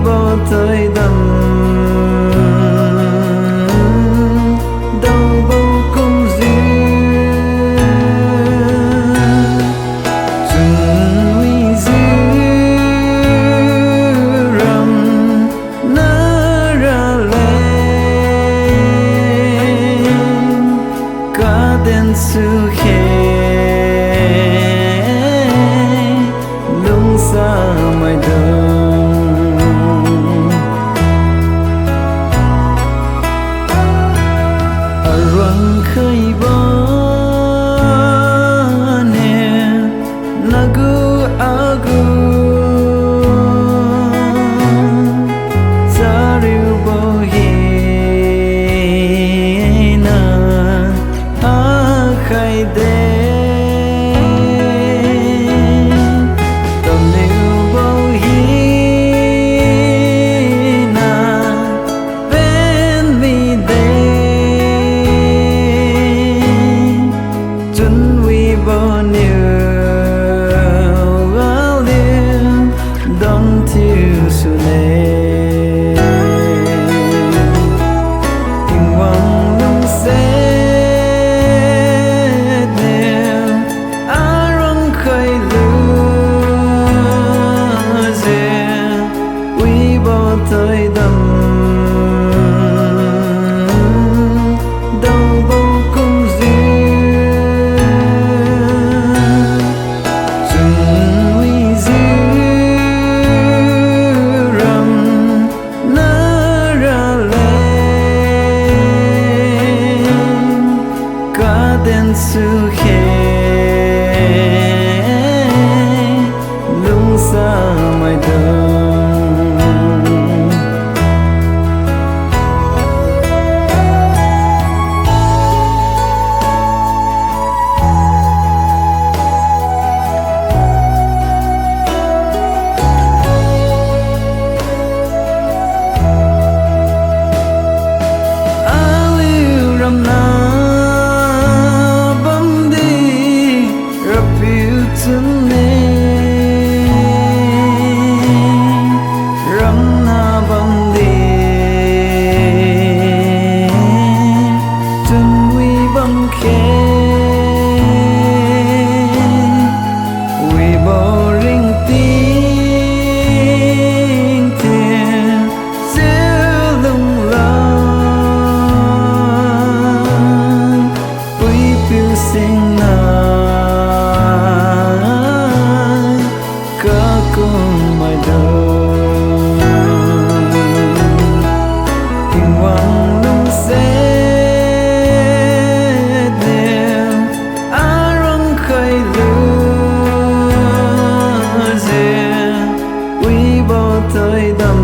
bỏ thời đầm đâu bầu cung duyên chừng uy dư rầm nở ra lên cả đêm sự khe lung xa mai đông arang khơi bó nè nagu agu zariu bo hi na a khai de Tingwang lungsiat nè arang khơi lửa dè uy bỏ thời đầm đâu bầu cung duyên chừng uy dư rầm nở ra lên cả đêm sự khe lung xa mai đông aliu ram na bam đi rapiu chân nè ram na bam đi chân uy bam khe uy bo ring tiếng thiên giữa lung lang uy phiêu sinh na cả cùng mai đông Tingwang lungsiat nè arang khơi lửa dè uy bỏ thời đầm